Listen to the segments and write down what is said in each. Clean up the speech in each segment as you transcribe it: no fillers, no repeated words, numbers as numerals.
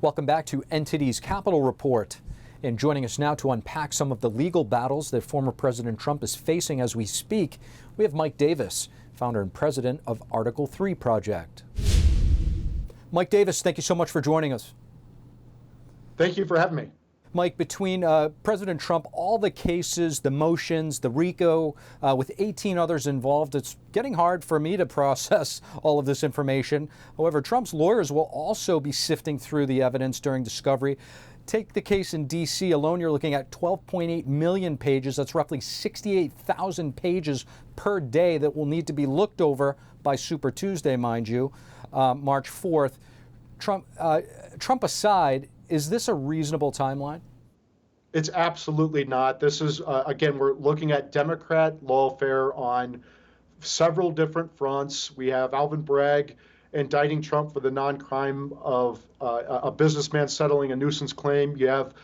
Welcome back to NTD's Capitol Report. And joining us now to unpack some of the legal battles that former President Trump is facing as we speak, we have Mike Davis, founder and president of Article 3 Project. Mike Davis, thank you so much for joining us. Thank you for having me. Mike, between President Trump, all the cases, the motions, the RICO, with 18 others involved, it's getting hard for me to process all of this information. However, Trump's lawyers will also be sifting through the evidence during discovery. Take the case in D.C. alone, you're looking at 12.8 million pages. That's roughly 68,000 pages per day that will need to be looked over by Super Tuesday, mind you, March 4th. Trump aside, is this a reasonable timeline? It's absolutely not. This is, again, we're looking at Democrat lawfare on several different fronts. We have Alvin Bragg indicting Trump for the non-crime of a businessman settling a nuisance claim. You have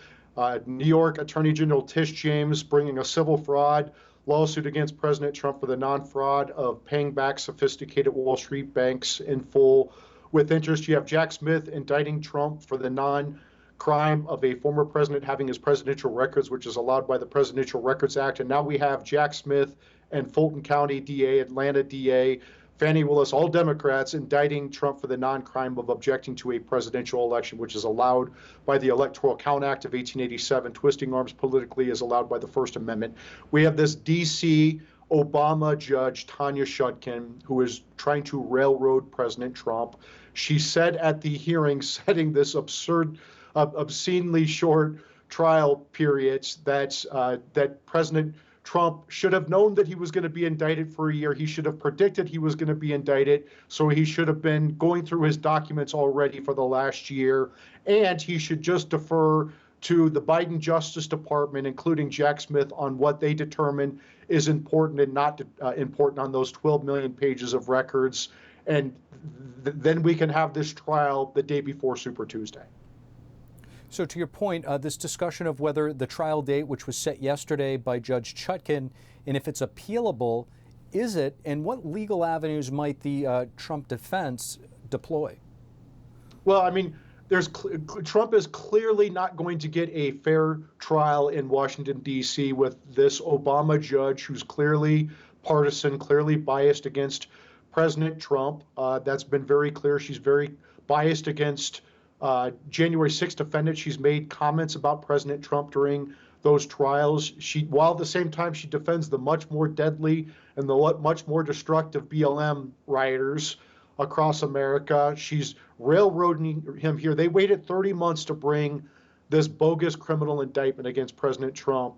New York Attorney General Tish James bringing a civil fraud lawsuit against President Trump for the non-fraud of paying back sophisticated Wall Street banks in full with interest. You have Jack Smith indicting Trump for the non-crime of a former president having his presidential records, which is allowed by the Presidential Records Act. And now we have Jack Smith and Fulton County DA, Atlanta DA, Fani Willis, all Democrats, indicting Trump for the non-crime of objecting to a presidential election, which is allowed by the Electoral Count Act of 1887. Twisting arms politically is allowed by the First Amendment. We have this D.C. Obama judge, Tanya Chutkan, who is trying to railroad President Trump. She said at the hearing, setting this obscenely short trial periods, that President Trump should have known that he was going to be indicted for a year. He should have predicted he was going to be indicted, so he should have been going through his documents already for the last year, and he should just defer to the Biden Justice Department, including Jack Smith, on what they determine is important and not important on those 12 million pages of records. And then we can have this trial the day before Super Tuesday. So to your point, this discussion of whether the trial date, which was set yesterday by Judge Chutkan, and if it's appealable, is it, and what legal avenues might the Trump defense deploy? Well, I mean, Trump is clearly not going to get a fair trial in Washington, D.C. with this Obama judge who's clearly partisan, clearly biased against President Trump. That's been very clear. She's very biased against January 6th defendants. She's made comments about President Trump during those trials. While at the same time she defends the much more deadly and the much more destructive BLM rioters across America, she's railroading him here. They waited 30 months to bring this bogus criminal indictment against President Trump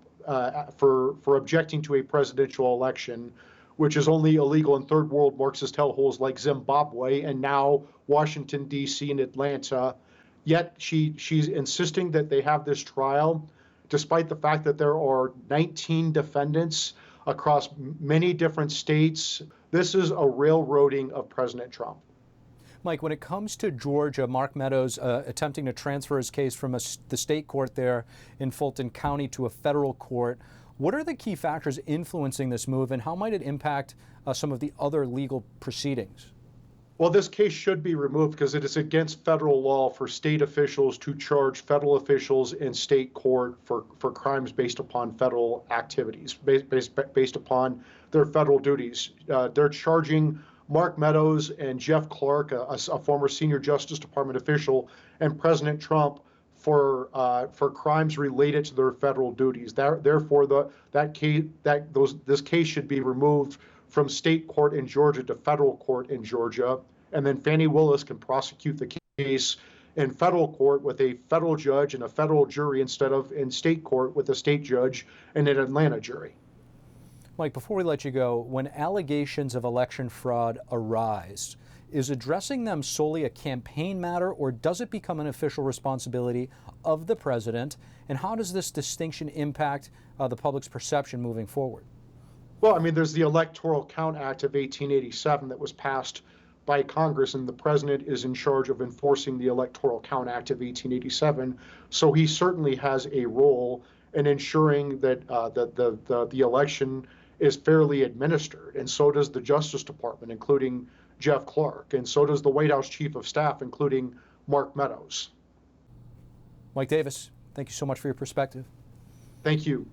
for objecting to a presidential election, which is only illegal in third world Marxist hellholes like Zimbabwe and now Washington, D.C. and Atlanta. Yet she's insisting that they have this trial, despite the fact that there are 19 defendants across many different states. This is a railroading of President Trump. Mike, when it comes to Georgia, Mark Meadows attempting to transfer his case from the state court there in Fulton County to a federal court, what are the key factors influencing this move, and how might it impact some of the other legal proceedings? Well, this case should be removed because it is against federal law for state officials to charge federal officials in state court for crimes based upon federal activities, based upon their federal duties. They're charging Mark Meadows and Jeff Clark, a former senior Justice Department official, and President Trump for crimes related to their federal duties. Therefore, this case should be removed from state court in Georgia to federal court in Georgia, and then Fani Willis can prosecute the case in federal court with a federal judge and a federal jury instead of in state court with a state judge and an Atlanta jury. Mike, before we let you go, when allegations of election fraud arise, is addressing them solely a campaign matter, or does it become an official responsibility of the president? And how does this distinction impact the public's perception moving forward? Well, I mean, there's the Electoral Count Act of 1887 that was passed by Congress, and the president is in charge of enforcing the Electoral Count Act of 1887. So he certainly has a role in ensuring that the election is fairly administered, and so does the Justice Department, including Jeff Clark, and so does the White House Chief of Staff, including Mark Meadows. Mike Davis, thank you so much for your perspective. Thank you.